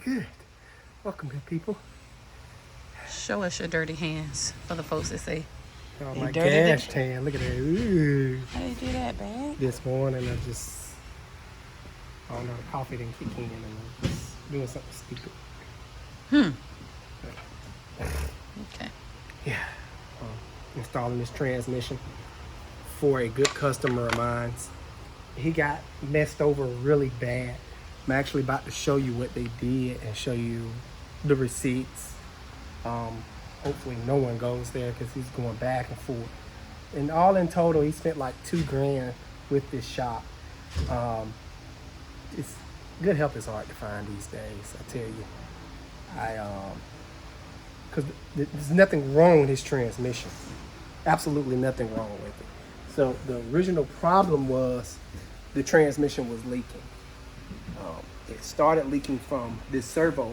Good. Welcome, good people. Show us your dirty hands for the folks that say. Oh, they my dirty gas tan. Look at that. Ooh. How do you do that, babe? This morning, I don't know, the coffee didn't kick in and I'm just doing something stupid. Okay. Yeah. Installing this transmission for a good customer of mine. He got messed over really bad. I'm actually about to show you what they did and show you the receipts. Hopefully no one goes there because he's going back and forth. And all in total, he spent like $2,000 with this shop. It's good help is hard to find these days, I tell you. Because there's nothing wrong with his transmission. Absolutely nothing wrong with it. So the original problem was the transmission was leaking. It started leaking from this servo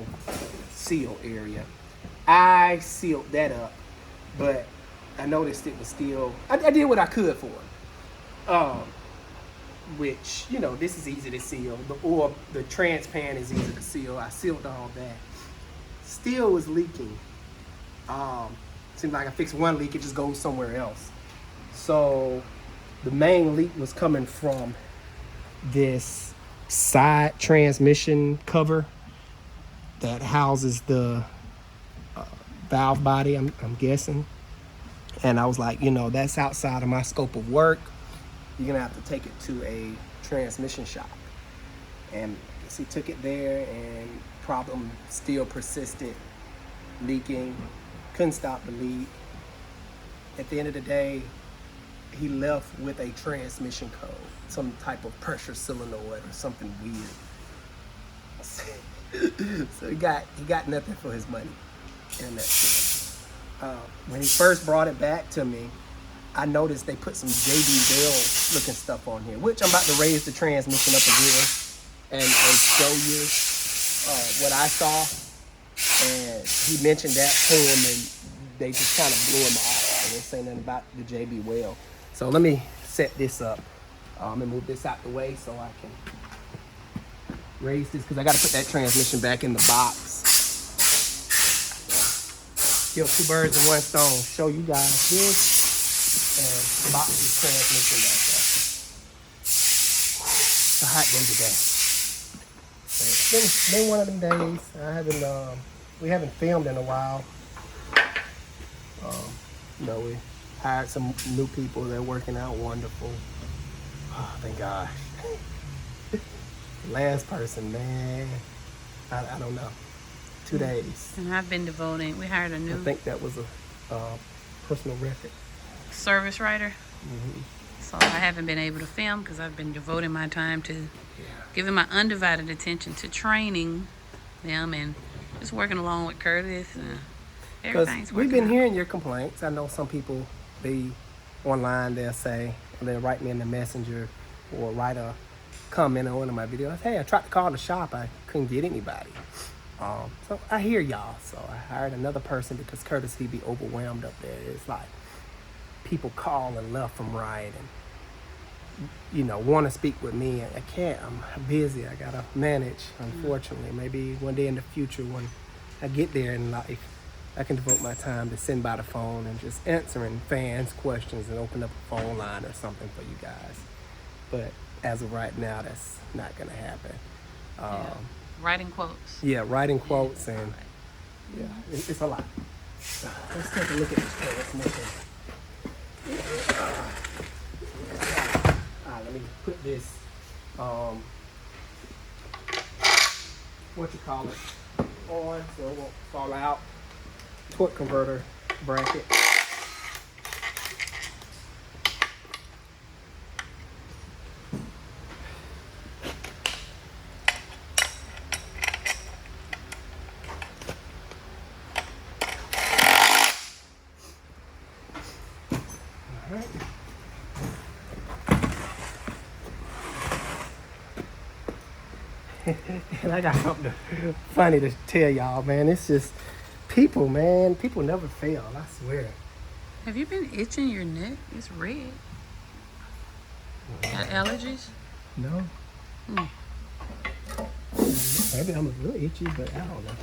seal area. I sealed that up, but I noticed it was still, I did what I could for it. Which, you know, this is easy to seal. The trans pan is easy to seal. I sealed all that. Still was leaking. Seemed like I fixed one leak, it just goes somewhere else. So the main leak was coming from this side transmission cover that houses the valve body, I'm guessing. And I was like, you know, that's outside of my scope of work. You're gonna have to take it to a transmission shop. And I guess he took it there and problem still persisted, leaking, couldn't stop the leak. At the end of the day, he left with a transmission code, some type of pressure solenoid or something weird. So he got nothing for his money in that sense. When he first brought it back to me, I noticed they put some JB WELD looking stuff on here, which I'm about to raise the transmission up again and show you what I saw. And he mentioned that to him and they just kind of blew him off. They didn't say nothing about the JB WELD. So let me set this up and move this out the way so I can raise this because I got to put that transmission back in the box. Kill two birds with one stone. Show you guys this and box this transmission back up. It's a hot day today. It's been one of them days. We haven't filmed in a while. You know, we hired some new people. They're working out wonderful. Oh, thank God. Last person, man. I don't know. 2 days. And I've been devoting. We hired a new. I think that was a personal record. Service writer. Mm-hmm. So I haven't been able to film because I've been devoting my time to giving my undivided attention to training them and just working along with Curtis. Because we've been hearing your complaints. I know some people, online, they'll say, they'll write me in the messenger or write a comment on one of my videos. Hey, I tried to call the shop. I couldn't get anybody. So I hear y'all. So I hired another person because Curtis, he'd be overwhelmed up there. It's like people call and left from right and, you know, want to speak with me. I can't. I'm busy. I got to manage, unfortunately. Maybe one day in the future when I get there in life, I can devote my time to sitting by the phone and just answering fans' questions and open up a phone line or something for you guys. But as of right now, that's not going to happen. Writing quotes. Yeah, writing quotes and it's a lot. Let's take a look at this transmission. Let me put this, on so it won't fall out. Torque converter bracket. Alright. And I got something funny to tell y'all, man. It's just people, man. People never fail, I swear. Have you been itching your neck? It's red. Got allergies? No. Maybe I'm a little itchy, but I don't know.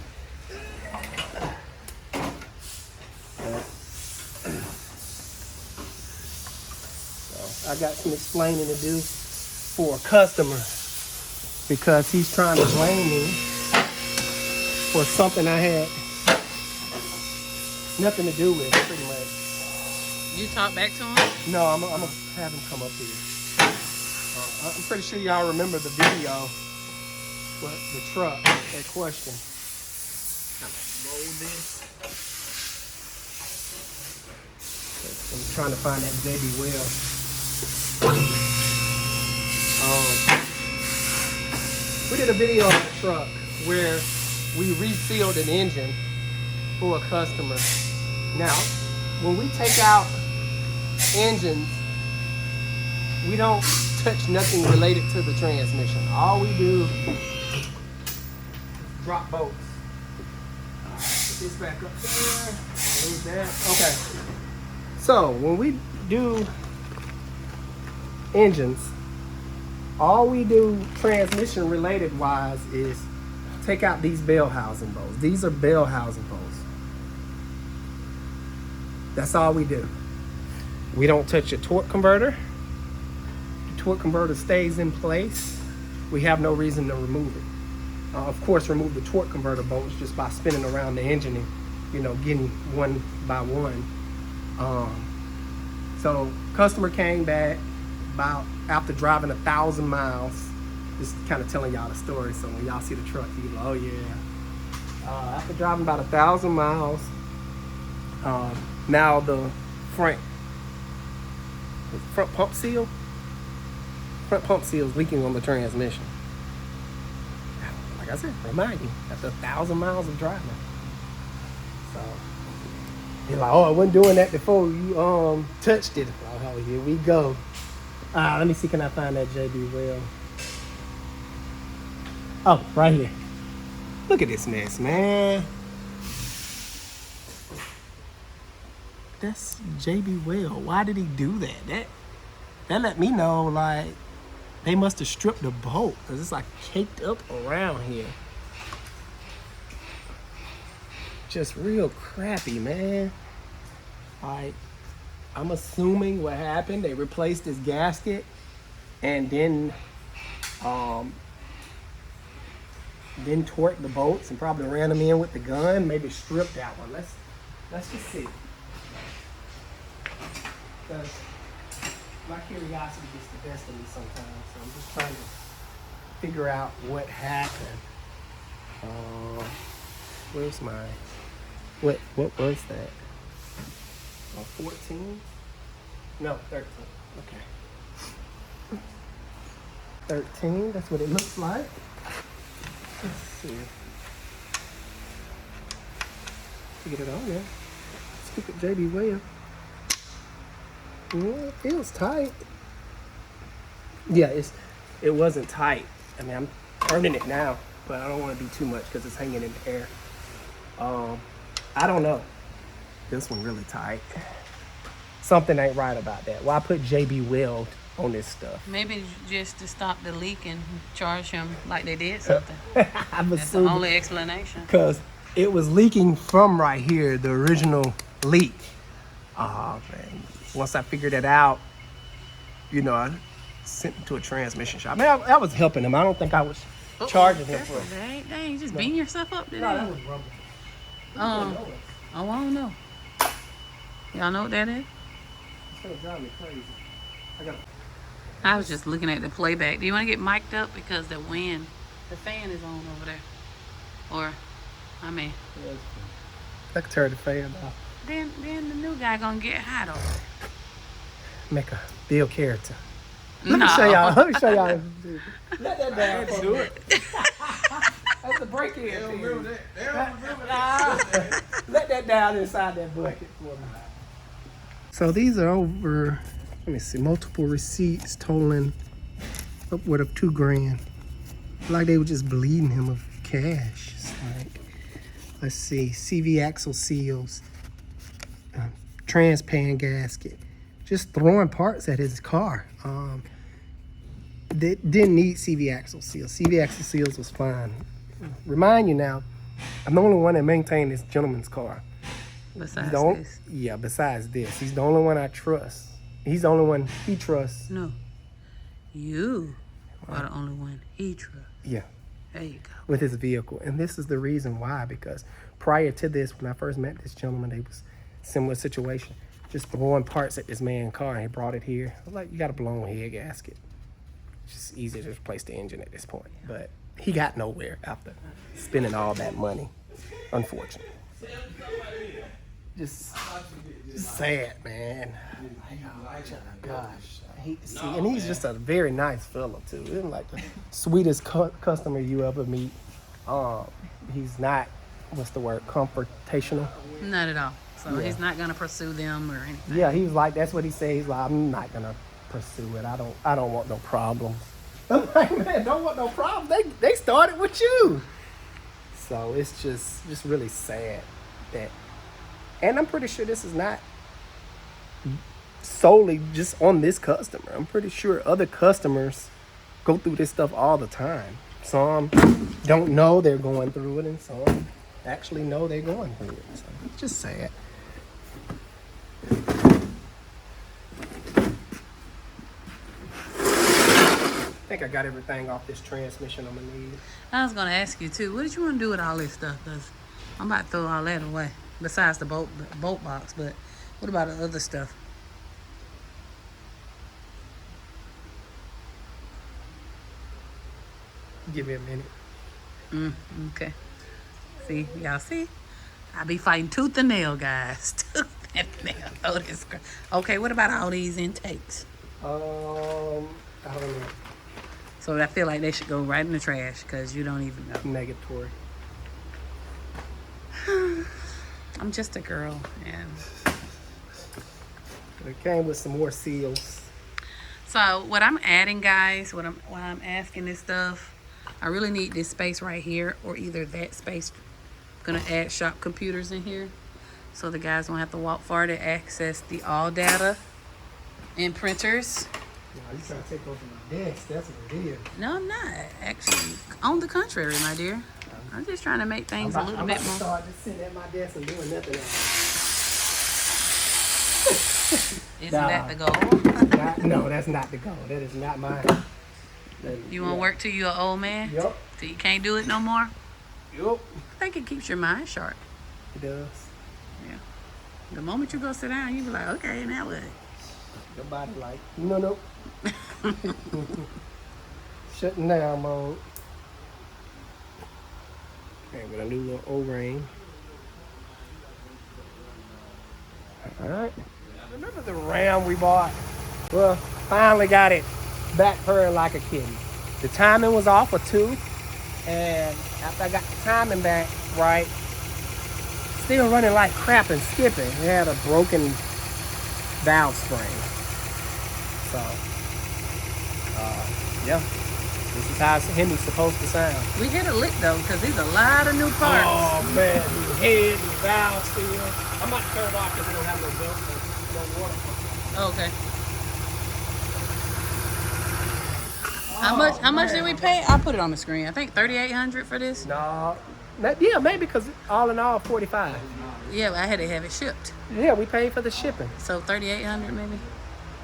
So I got some explaining to do for a customer because he's trying to blame me for something I had nothing to do with, pretty much. You talk back to him? No, I'm gonna have him come up here. I'm pretty sure y'all remember the video with the truck, that question. I'm gonna roll this. I'm trying to find that JB WELD. We did a video on the truck where we resealed an engine for a customer. Now, when we take out engines, we don't touch nothing related to the transmission. All we do drop bolts. Put this back up there. Move that. Okay. So when we do engines, all we do transmission related wise is take out these bell housing bolts. These are bell housing bolts. That's all we do. We don't touch your torque converter. The torque converter stays in place. We have no reason to remove it. Of course, remove the torque converter bolts just by spinning around the engine and, getting one by one. So customer came back about after driving 1,000 miles. Just kind of telling y'all the story. So when y'all see the truck, you go, oh yeah. After driving about 1,000 miles, now the front pump seal is leaking on the transmission. Like I said, remind you, after 1,000 miles of driving. So you're like, oh, I wasn't doing that before you touched it. Oh, here we go. Let me see, can I find that JB WELD? Oh, right here. Look at this mess, man. That's JB WELD. Why did he do that? That let me know, like, they must have stripped the bolt because it's like caked up around here. Just real crappy, man. Like, I'm assuming what happened, they replaced his gasket and then torqued the bolts and probably ran them in with the gun, maybe stripped that one. Let's just see. Because my curiosity gets the best of me sometimes, so I'm just trying to figure out what happened. Where's my, what was that? 14? No, 13. Okay. 13, that's what it looks like. Let's see. To get it on there. Stupid JB WELD. Yeah, it feels tight. Yeah, it wasn't tight. I mean, I'm turning it now, but I don't want to do too much because it's hanging in the air. I don't know. This one really tight. Something ain't right about that. Why put JB WELD on this stuff? Maybe just to stop the leak and charge him like they did something. I'm That's the only explanation. Because it was leaking from right here, the original leak. Oh, man. Once I figured it out, I sent him to a transmission shop. I mean, I was helping him. I don't think I was charging him for it. Dang, you just beating yourself up today. No, that was rubber. Oh, I don't know. Y'all know what that is? It's gonna drive me crazy. I was just looking at the playback. Do you want to get mic'd up? Because the fan is on over there. Or, I mean. I can turn the fan off. Then the new guy gonna get hot over there. Make a Bill character. Let me show y'all. Let that down. Do it. That's the break-in. They don't remember that. Let that down inside that bucket for me. So these are over, let me see, multiple receipts totaling upward of $2,000. Like they were just bleeding him of cash. It's like, let's see, CV axle seals, transpan gasket, just throwing parts at his car. They didn't need CV axle seals. CV axle seals was fine. remind you now, I'm the only one that maintained this gentleman's car. Besides Don't, this. yeah, besides this. He's the only one I trust. He's the only one he trusts. No. You are the only one he trusts. Yeah. There you go. With his vehicle. And this is the reason why, because prior to this, when I first met this gentleman, it was a similar situation. Just throwing parts at this man's car, and he brought it here. I was like, you got a blown head gasket. It's just easy to replace the engine at this point. But he got nowhere after spending all that money, unfortunately. Just sad, man. Like, oh, gosh. I hate to see. And he's just a very nice fellow, too. He's like the sweetest customer you ever meet. He's not, what's the word, confrontational. Not at all. So he's not gonna pursue them or anything. Yeah, he was like, that's what he said. He's like, I'm not gonna pursue it. I don't want no problems. I'm like, man, don't want no problems. They started with you. So it's just really sad that, and I'm pretty sure this is not solely just on this customer. I'm pretty sure other customers go through this stuff all the time. Some don't know they're going through it, and some actually know they're going through it. So it's just sad. I think I got everything off this transmission I'm gonna need. I was gonna ask you too. What did you want to do with all this stuff? Cause I'm about to throw all that away. Besides the boat box, but what about the other stuff? Give me a minute. Okay. See, y'all see? I be fighting tooth and nail, guys. Tooth and nail. Oh, this. Okay, what about all these intakes? I don't know. So I feel like they should go right in the trash because you don't even know. Negatory. I'm just a girl, and It came with some more seals. so what I'm adding, guys, why I'm asking this stuff, I really need this space right here, or either that space. Gonna add shop computers in here, so the guys won't have to walk far to access the all data and printers. Nah, you trying to take over my desk? That's what it is. No, I'm not. Actually, on the contrary, my dear. I'm just trying to make things a little bit I'm more. start just sitting at my desk and doing nothing else. Isn't Nah. that the goal? No, that's not the goal. That is not mine. You want to work till you're an old man? Yup. Till you can't do it no more? Yup. I think it keeps your mind sharp. It does. Yeah. The moment you go sit down, you be like, okay, now what? Your body like, no. Shutting down mode. Okay, with a new little O-ring. Alright. Remember the Ram we bought? Well, finally got it back purring like a kitten. The timing was off a tooth, and after I got the timing back right, still running like crap and skipping. It had a broken valve spring. So, yeah, this is how Hemi's supposed to sound. We hit a lick though, because there's a lot of new parts. Oh man, the head, the valve seal. I'm about to turn it off because we don't have no belt, no water pump. Okay. How much did we pay? I put it on the screen. I think $3,800 for this. No, yeah, maybe because all in all, 45. Yeah, I had to have it shipped. Yeah, we paid for the shipping. So $3,800 maybe.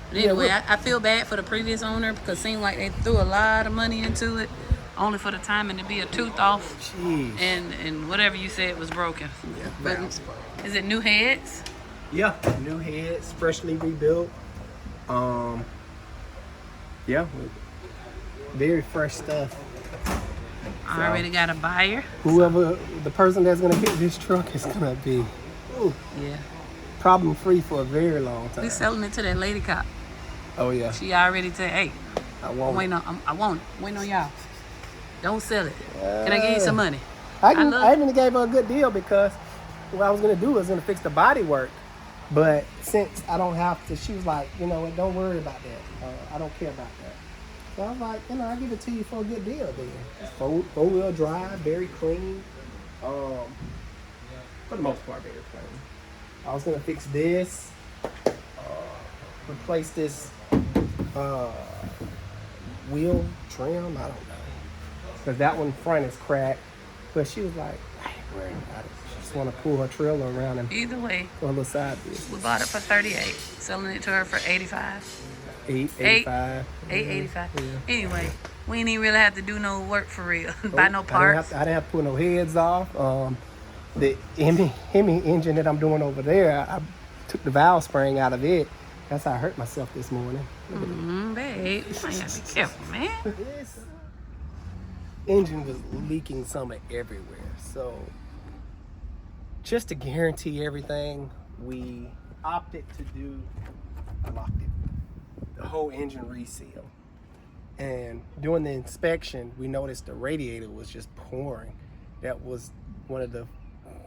But Yeah, anyway, look. I feel bad for the previous owner because it seemed like they threw a lot of money into it, only for the timing to be a tooth off, Jeez. and whatever you said was broken. Yeah, But valve spring. is it new heads? Yeah, new heads, freshly rebuilt. Yeah, very fresh stuff. I already got a buyer. Whoever the person that's gonna get this truck is gonna be Yeah, problem free for a very long time. we selling it to that lady cop. Oh yeah, She already said, "Hey, I I'm won't. waiting on. I want it. Waiting on y'all. Don't sell it. Can I give you some money?" I even gave her a good deal because what I was gonna do was gonna fix the body work, but since I don't have to, she was like, you know what, don't worry about that. I don't care about that. So I was like, I'll give it to you for a good deal then. It's four-wheel drive, very clean. For the most part, very clean. I was gonna fix this, replace this wheel trim. I don't know, because that one front is cracked. But she was like, I ain't worried about it. She just want to pull her trailer around and Either way, go a little side business. we bought it for 38, selling it to her for 85. 885. 885. Yeah. Anyway, we ain't even really have to do no work for real. Buy no parts. I didn't have to pull no heads off. The Hemi engine that I'm doing over there, I took the valve spring out of it. That's how I hurt myself this morning. Babe, you might have to be careful, man. This engine was leaking some everywhere. So just to guarantee everything, we opted to do, I locked it, the whole engine reseal. And during the inspection, we noticed the radiator was just pouring. That was one of the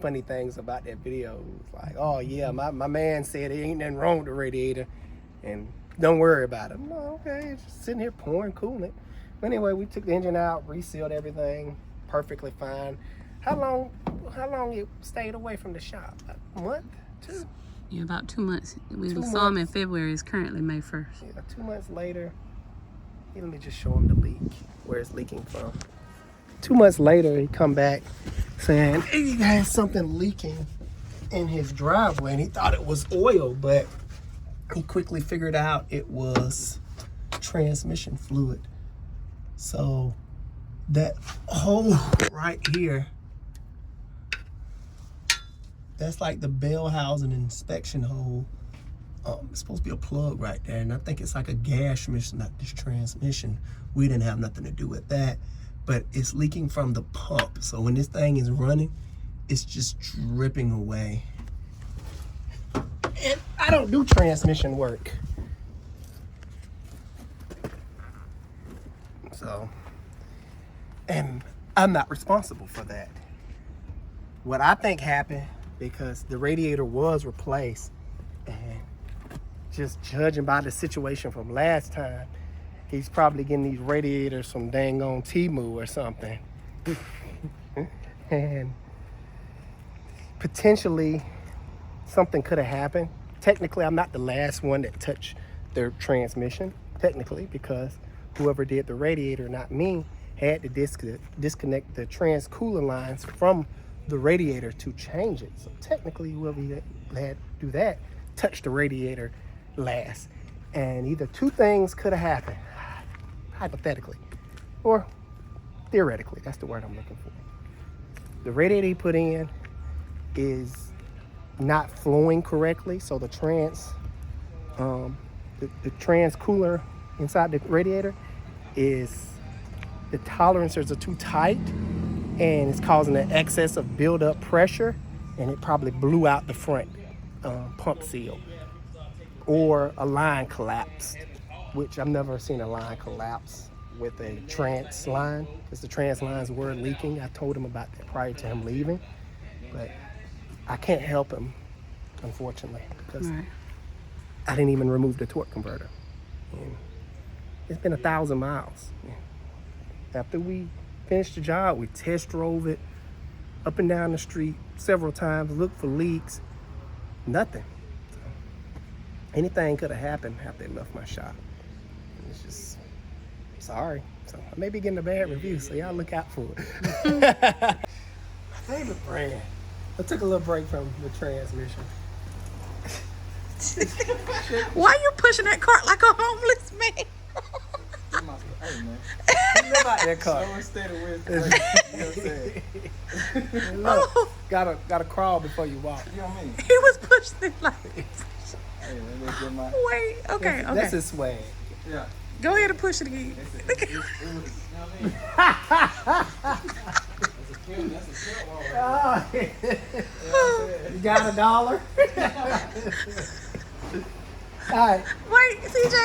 funny things about that video. It was like, oh yeah, my man said there ain't nothing wrong with the radiator and don't worry about it. No, okay, it's just sitting here pouring coolant. But anyway, we took the engine out, resealed everything, perfectly fine. How long it stayed away from the shop? A month? 2? Yeah, about 2 months. We 2 saw him in months. February. It's currently May 1st. Yeah, 2 months later, let me just show him the leak, where it's leaking from. 2 months later, he come back saying, hey, he has something leaking in his driveway, and he thought it was oil, but he quickly figured out it was transmission fluid. So that hole right here, that's like the bell housing inspection hole. It's supposed to be a plug right there, and I think it's like a gas mission, not this transmission. We didn't have nothing to do with that, but it's leaking from the pump. So when this thing is running, it's just dripping away. And I don't do transmission work. So, and I'm not responsible for that. What I think happened, because the radiator was replaced, and just judging by the situation from last time, he's probably getting these radiators from dang on Temu or something. And potentially something could have happened. Technically, I'm not the last one that touched their transmission, technically, because whoever did the radiator, not me, had to disconnect the trans-cooler lines from the radiator to change it. So technically, whoever had to do that touched the radiator last. And either two things could have happened, hypothetically, or theoretically. That's the word I'm looking for. The radiator he put in is not flowing correctly, so the trans cooler inside the radiator is, the tolerances are too tight, and it's causing an excess of build-up pressure, and it probably blew out the front pump seal, or a line collapsed, which I've never seen a line collapse with a trans line, because the trans lines were leaking. I told him about that prior to him leaving, but I can't help him, unfortunately, because I didn't even remove the torque converter. And it's been 1,000 miles. After we finished the job, we test drove it up and down the street several times, looked for leaks, nothing. So anything could have happened after they left my shop. And it's just, sorry. So I may be getting a bad review, so y'all look out for it. My favorite brand. I took a little break from the transmission. Why you pushing that cart like a homeless man? Hey man, You live out that car. someone stay with you know what I'm saying? Look, gotta crawl before you walk. You know what I mean? He was pushing it like this. Hey, let me get my, Wait, okay. That's his swag. yeah. Go ahead and push it again. It was, you know what I mean? That's a cute one right there. You got $1? All right. Wait, CJ,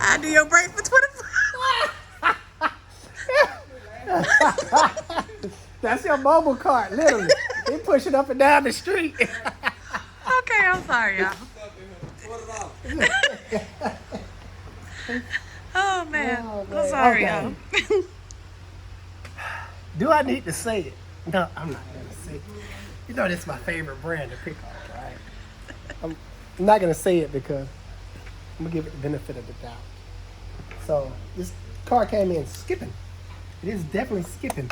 I do your break for 25. That's your mobile cart, literally. They push it up and down the street. Okay, I'm sorry, y'all. Oh man, Oh, I'm man. sorry, Okay. y'all. Do I need to say it? No, I'm not gonna say it. You know that's my favorite brand to pick off, right? I'm not gonna say it because I'm gonna give it the benefit of the doubt. So this car came in skipping. It is definitely skipping.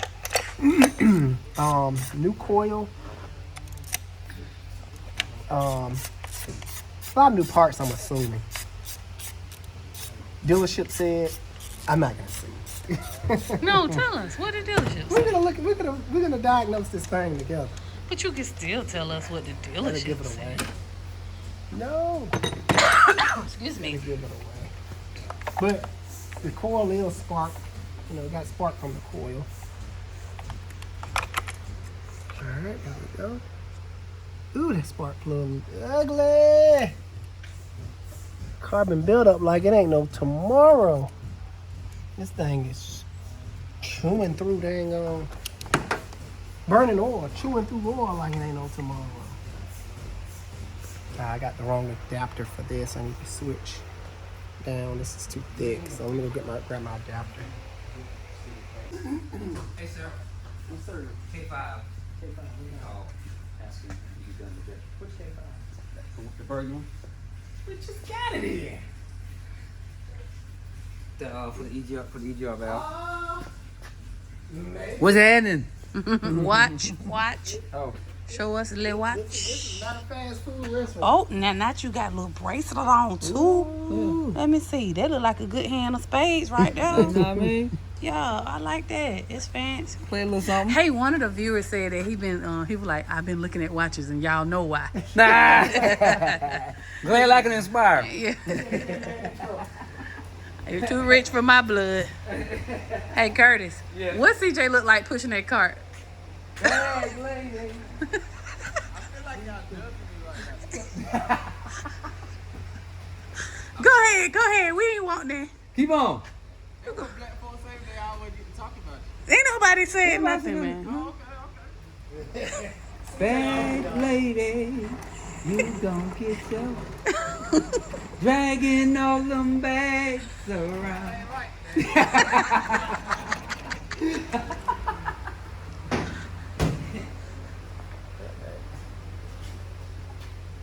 New coil. A lot of new parts, I'm assuming. Dealership said, I'm not gonna see. No, tell us. What the dealership We're say? gonna look. We're gonna diagnose this thing together. But you can still tell us what the Gotta give dealership it away. said. No, Excuse me. give it away. But the coil is spark. You know, it got spark from the coil. All right, there we go. Ooh, that spark plug ugly. Carbon buildup like it ain't no tomorrow. This thing is chewing through dang burning oil, chewing through oil like it ain't no tomorrow. I got the wrong adapter for this. I need to switch down. This is too thick, so let me go grab my adapter. Hey, sir. Yes, sir. K5. K5. Oh, asking if you've done the bit. Which K5? The burger one? We just got it in. For the EGR valve. Man. What's happening? Watch. Oh. Show us a little watch. This is not a fast food restaurant. Oh, now you got a little bracelet on too. Ooh. Let me see. That look like a good hand of spades right You know there. what I mean? Yeah, I like that. It's fancy. Play a little something. Hey, one of the viewers said that he was like, I've been looking at watches and y'all know why. Nah. Glad I can inspire. Yeah. You're too rich for my blood. Hey, Curtis. Yeah. What CJ look like pushing that cart? Bag lady. Go ahead. We ain't want that. Keep on. Black folks say they always get to talk about it. Ain't nobody said nothing, man. Oh, okay. Bag lady, you gon' get your dragging all them bags around.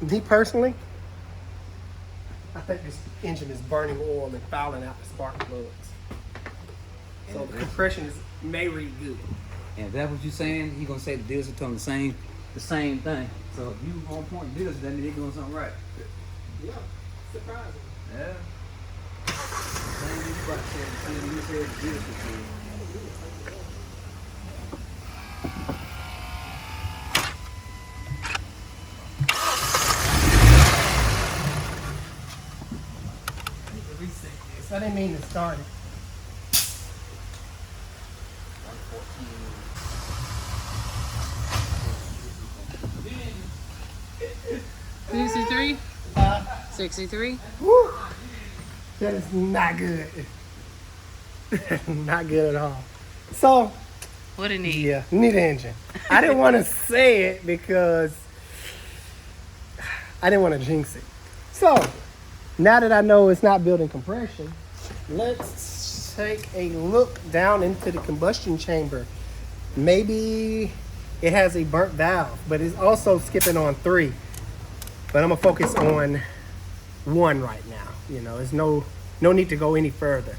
Me personally, I think this engine is burning oil and fouling out the spark plugs. So the compression may read good. And if that's what you're saying, you gonna say the dealers are telling the same thing. So if you on point dealers, that means they're doing something right. Yeah, surprising. Yeah. Same you about to say, the same you said the dealers were saying. Reset this. I didn't mean to start it. 63? 63? Woo! That is not good. Not good at all. So, What it need? yeah, need an engine. I didn't want to say it because I didn't want to jinx it. So, now that I know it's not building compression, let's take a look down into the combustion chamber. Maybe it has a burnt valve, but it's also skipping on 3. But I'm gonna focus on 1 right now. You know, there's no need to go any further.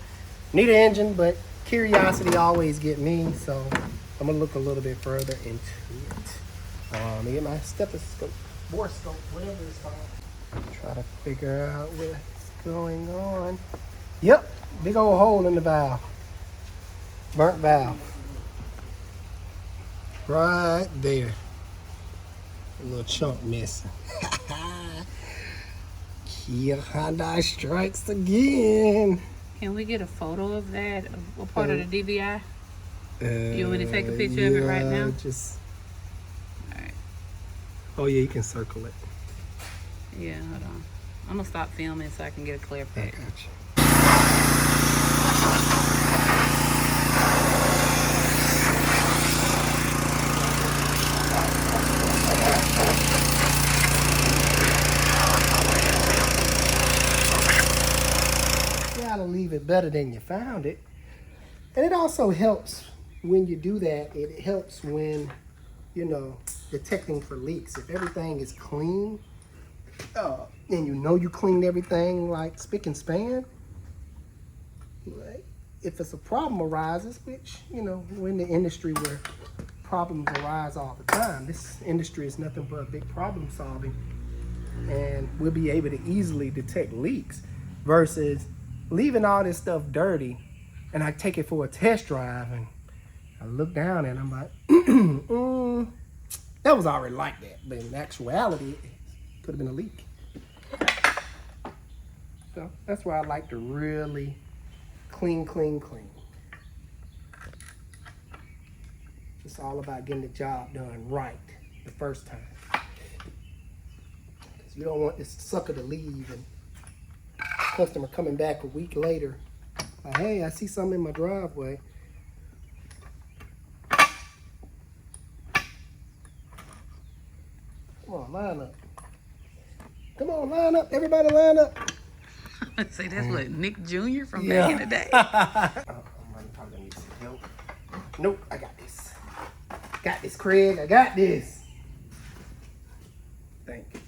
Need an engine, but curiosity always get me, so I'm gonna look a little bit further into it. Let me get my stethoscope, borescope, whatever it's called. Try to figure out what's going on. Yep, big old hole in the valve. Burnt valve. Right there. A little chunk missing. Kia Hyundai strikes again. Can we get a photo of that? What part of the DVI? You want me to take a picture of it right now? Just. Alright. Oh yeah, you can circle it. Yeah, hold on. I'm gonna stop filming so I can get a clear I picture. got you. Gotta leave it better than you found it. And it also helps when you do that. It helps when, you know, detecting for leaks. If everything is clean, and you know you cleaned everything like spick and span, like, if it's a problem arises, which, you know, we're in the industry where problems arise all the time. This industry is nothing but big problem solving, and we'll be able to easily detect leaks versus leaving all this stuff dirty, and I take it for a test drive and I look down and I'm like, that was already like that, but in actuality, it could have been a leak. So that's why I like to really clean. It's all about getting the job done right the first time. Because you don't want this sucker to leave and customer coming back a week later like, hey, I see something in my driveway. Come on, line up. Come on, line up. Everybody line up. See, that's what Nick Jr. from back in the day. I'm probably gonna need some help. Nope, I got this. Got this, Craig. I got this. Thank you.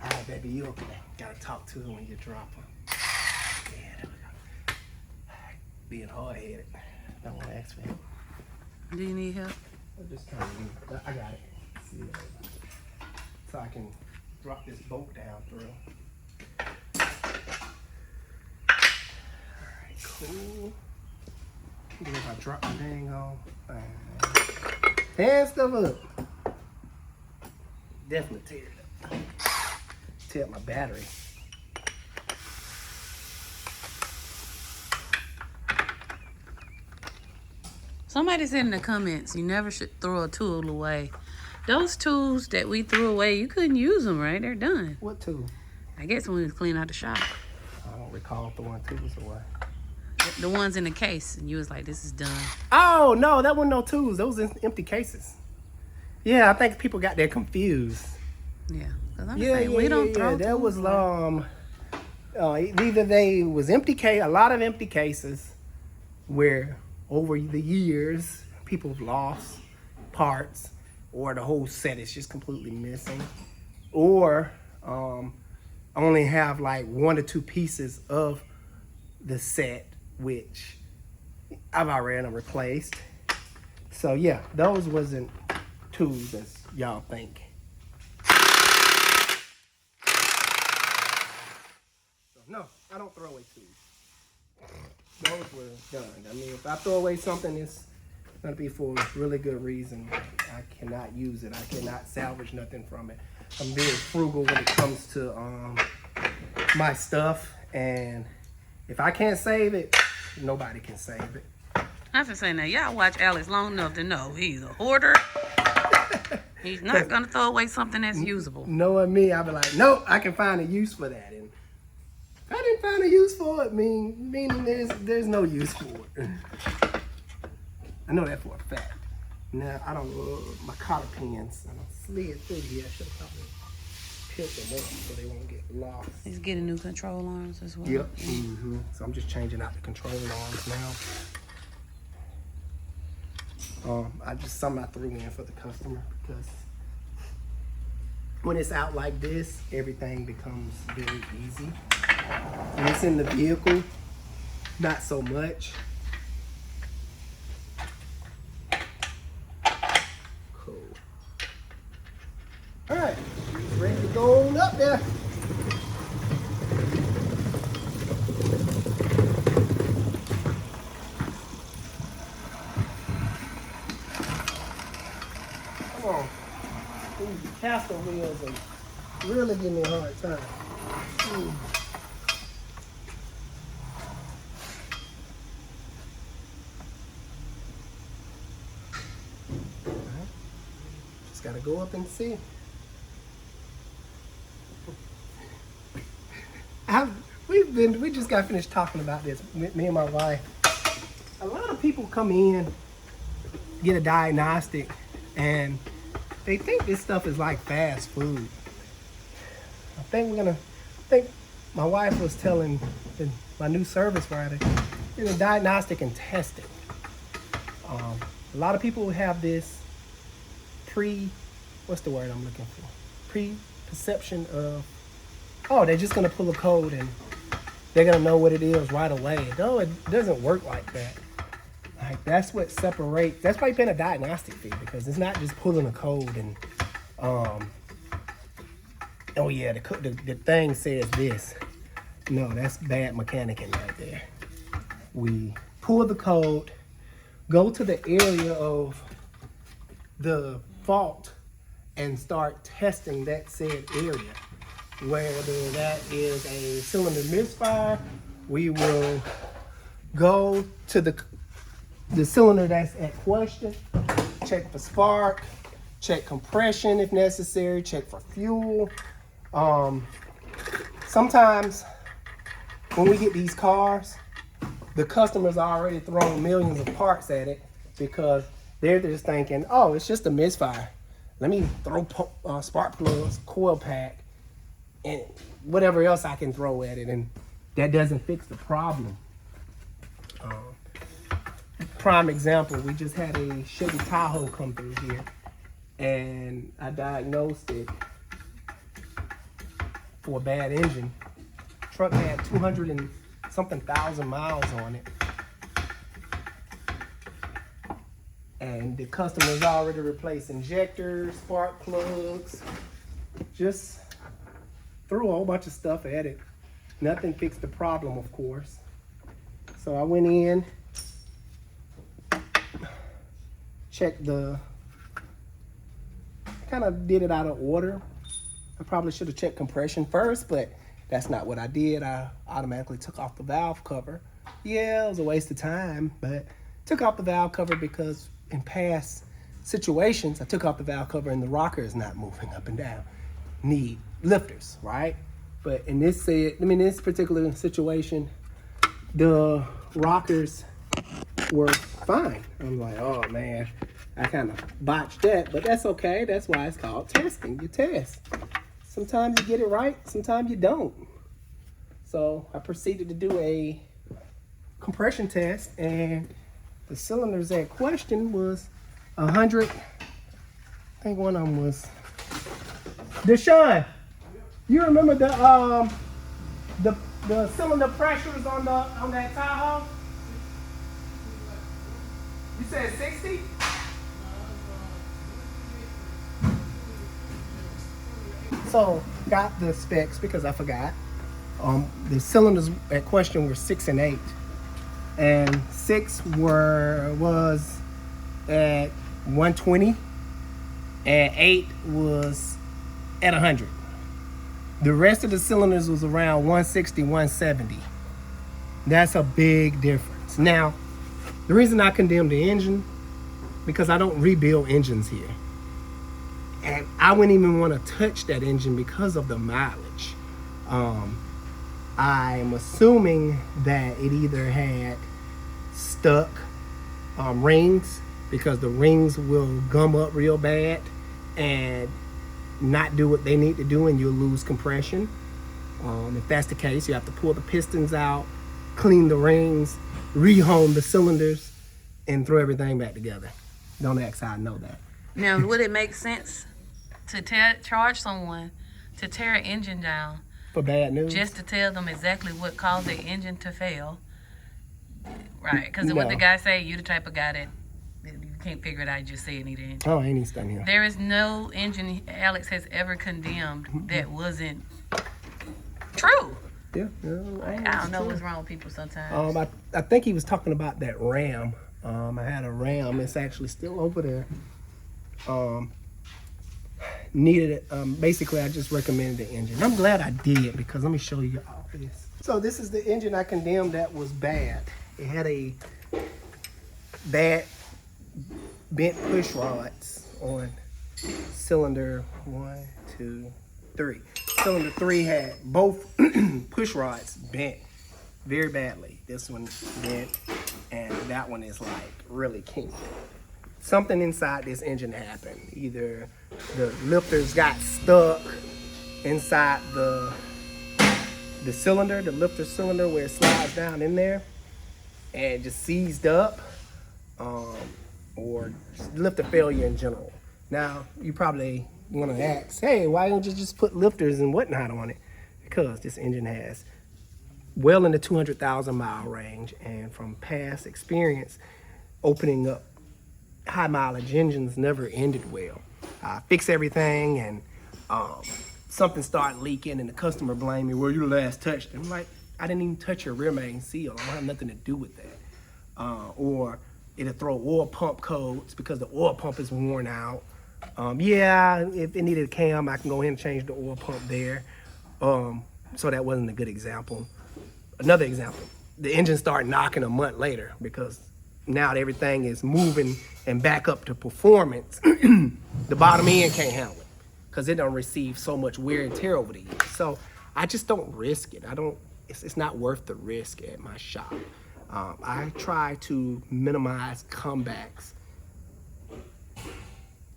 All right, baby, you okay? Gotta talk to her when you drop her. Yeah, there we go. Being hard-headed. Don't want to ask for help. Do you need help? I'm just trying to. I got it. See, so I can drop this bolt down through. Alright, cool. Even if I drop my dang on. Hand stuff up. Definitely tear it up. Tear up my battery. Somebody said in the comments, you never should throw a tool away. Those tools that we threw away, you couldn't use them, right? They're done. What tool? I guess when we was cleaning out the shop. I don't recall throwing tools away. The ones in the case, and you was like, this is done. Oh, no, that wasn't no tools. Those empty cases. Yeah, I think people got that confused. Yeah. Because I'm saying, we don't throw That tools was, away. either they was empty case, a lot of empty cases where over the years, people have lost parts, or the whole set is just completely missing, or only have like 1 or 2 pieces of the set, which I've already replaced. So yeah, those wasn't tools as y'all think. So no, I don't throw away tools. Those were done. I mean, if I throw away something, it's gonna be for a really good reason. I cannot use it. I cannot salvage nothing from it. I'm very frugal when it comes to my stuff, and if I can't save it, nobody can save it. I have to say now, y'all watch Alex long enough to know he's a hoarder. He's not gonna throw away something that's usable. Knowing me, I'll be like, no, I can find a use for that. And if I didn't find a use for it, meaning there's no use for it. I know that for a fact. Now, I don't my cotter pins. I don't slid through here. I should probably put them up so they won't get lost. He's getting new control arms as well. Yep. Mm-hmm. So I'm just changing out the control arms now. Something I threw in for the customer because when it's out like this, everything becomes very easy. When it's in the vehicle, not so much. Cool. All right, ready to go on up there. Come on. These castle wheels are really giving me a hard time. Just gotta go up and see. We just got finished talking about this, me and my wife. A lot of people come in, get a diagnostic, and they think this stuff is like fast food. I think my wife was telling my new service writer, it's a diagnostic and testing. A lot of people have this pre-perception of, oh, they're just gonna pull a code and they're gonna know what it is right away. No, it doesn't work like that. Like that's what separates. That's why you pay a diagnostic fee, because it's not just pulling a code and oh yeah, the thing says this. No, that's bad mechanicing right there. We pull the code, go to the area of the fault, and start testing that said area. Whether that is a cylinder misfire, we will go to the cylinder that's at question, check for spark, check compression if necessary, check for fuel. Sometimes when we get these cars, the customers are already throwing millions of parts at it because they're just thinking, oh, it's just a misfire. Let me throw spark plugs, coil pack, and whatever else I can throw at it, and that doesn't fix the problem. Prime example, we just had a Chevy Tahoe come through here, and I diagnosed it for a bad engine. Truck had 200 and something thousand miles on it, and the customer's already replaced injectors, spark plugs, just threw a whole bunch of stuff at it. Nothing fixed the problem, of course. So I went in, checked kind of did it out of order. I probably should have checked compression first, but that's not what I did. I automatically took off the valve cover. Yeah, it was a waste of time, but took off the valve cover because in past situations, I took off the valve cover and the rocker is not moving up and down. Need lifters, right? But in this particular situation, the rockers were fine. I'm like, oh man, I kind of botched that, but that's okay. That's why it's called testing. You test. Sometimes you get it right, sometimes you don't. So I proceeded to do a compression test, and the cylinders at question was 100. I think one of them was. Deshaun, you remember the cylinder pressures on that Tahoe? You said 60? So got the specs because I forgot. The cylinders at question were 6 and 8, and 6 was at 120, and 8 was at 100. The rest of the cylinders was around 160, 170. That's a big difference. Now, the reason I condemn the engine, because I don't rebuild engines here. And I wouldn't even want to touch that engine because of the mileage. I'm assuming that it either had stuck rings, because the rings will gum up real bad and not do what they need to do, and you'll lose compression. If that's the case, you have to pull the pistons out, clean the rings, rehome the cylinders, and throw everything back together. Don't ask how I know that. Now, would it make sense to charge someone to tear an engine down For bad news? just to tell them exactly what caused the engine to fail? Right, because what No. the guy say, you the type of guy that you can't figure it out, you just say it need an engine. Oh, ain't even standing here. There is no engine Alex has ever condemned that wasn't true. Yeah. I don't know what's wrong with people sometimes. I think he was talking about that Ram. I had a Ram. It's actually still over there. Needed it. Basically, I just recommended the engine. I'm glad I did, because let me show you all this. So this is the engine I condemned that was bad. It had a bad bent push rods on cylinder 1, 2, 3. Cylinder 3 had both push rods bent very badly. This one bent, and that one is like really kinky. Something inside this engine happened. Either the lifters got stuck inside the cylinder, the lifter cylinder where it slides down in there, and just seized up, or lifter failure in general. Now, you probably want to ask, hey, why don't you just put lifters and whatnot on it? Because this engine has well in the 200,000 mile range, and from past experience, opening up high mileage engines never ended well. I fix everything, and something started leaking, and the customer blamed me. Well, you last touched it. I'm like, I didn't even touch your rear main seal. I don't have nothing to do with that. Or it'll throw oil pump codes because the oil pump is worn out. Yeah, if it needed a cam, I can go ahead and change the oil pump there. So that wasn't a good example. Another example, the engine started knocking a month later because now that everything is moving and back up to performance, the bottom end can't handle it because it don't receive so much wear and tear over the years. So I just don't risk it. It's not worth the risk at my shop. I try to minimize comebacks.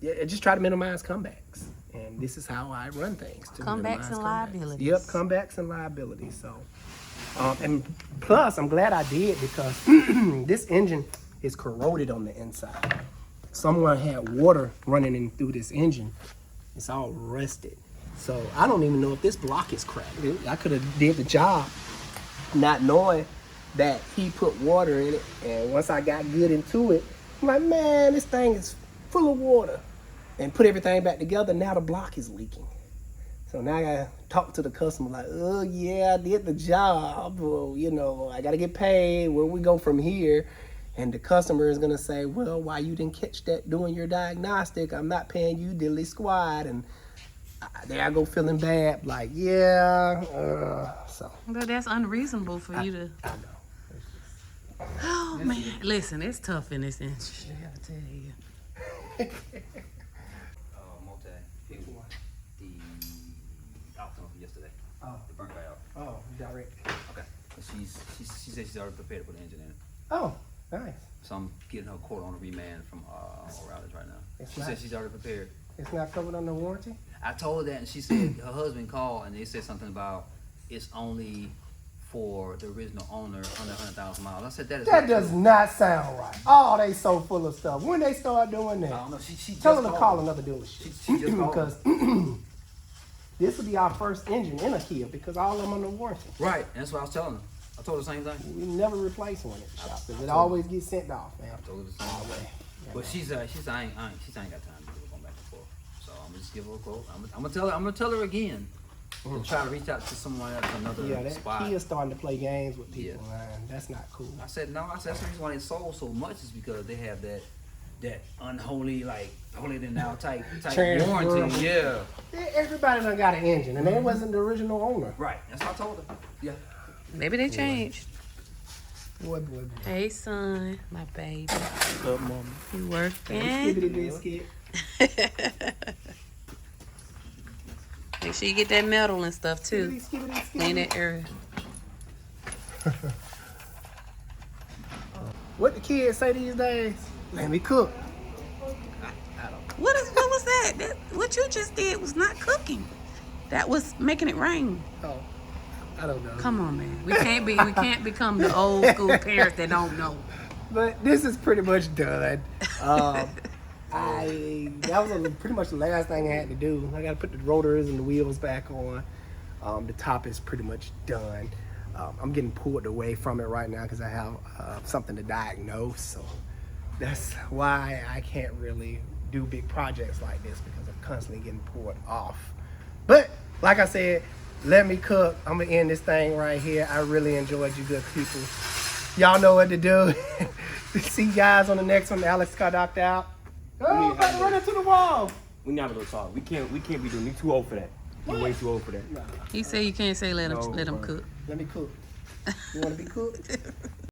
Yeah, I just try to minimize comebacks. And this is how I run things. To Comebacks minimize and comebacks. liabilities. Yep, comebacks and liabilities. So, and plus, I'm glad I did because this engine is corroded on the inside. Someone had water running in through this engine. It's all rusted. So I don't even know if this block is cracked. I could have did the job not knowing that he put water in it. And once I got good into it, I'm like, man, this thing is full of water. And put everything back together, now the block is leaking. So now I gotta talk to the customer like, oh yeah, I did the job. Well, you know, I gotta get paid. Where we go from here? And the customer is gonna say, well, why you didn't catch that doing your diagnostic? I'm not paying you diddly squad. And there I go feeling bad, like, yeah, so. But that's unreasonable for you to. I know. Oh man, listen, it's tough in this industry. I gotta tell you. Multi. The outcome from yesterday. Oh. The burnt valve. Oh, direct. Okay. She said she's already prepared to put the engine in it. Oh, nice. So I'm getting her quote on a remand from O'Reilly's right now. It's She not- said she's already prepared. It's not covered under warranty? I told her that, and she said her husband called, and they said something about it's only for the original owner under 100,000 miles. I said that is That not does true. not sound right. Oh, they so full of stuff. When they start doing I that, don't know. She tell just them to called call me. another dealership. She just called Because this will be our first engine in a Kia because all of them under warranty. Right, and that's what I was telling her. I told her the same thing. We never replace one at the shop because it always gets sent off, man. I told her the same thing. But she ain't got time to do it going back and forth. So I'm gonna just give her a quote. I'm gonna tell her again to try to reach out to someone else, another Yeah, that spot. Kia's starting to play games with people, Yeah. man. That's not cool. I said no. I said that's the reason why they sold so much is because they have that unholy, like holier than now type Transferable. warranty. Yeah. Everybody done got an engine, and they wasn't the original owner. Right. That's what I told her. Yeah. Maybe they changed. Boy. Hey son, my baby, Good mama. you working? Skibbity biscuit. Make sure you get that metal and stuff too. Skibbity, Clean skibbity. that area. What the kids say these days? Let me cook. What was that? What you just did was not cooking. That was making it rain. Oh, I don't know. Come on, man. We can't become the old school parents that don't know. But this is pretty much done. That was pretty much the last thing I had to do. I got to put the rotors and the wheels back on. The top is pretty much done. I'm getting pulled away from it right now because I have something to diagnose. So that's why I can't really do big projects like this because I'm constantly getting pulled off. But like I said, let me cook. I'm gonna end this thing right here. I really enjoyed you good people. Y'all know what to do. See you guys on the next one. Alex got knocked out. Oh, about to run into the wall. We never gonna talk. We can't be doing. We too old for that. We're way too old for that. He said you can't say let him No, cook. Let me cook. You want to be cooked?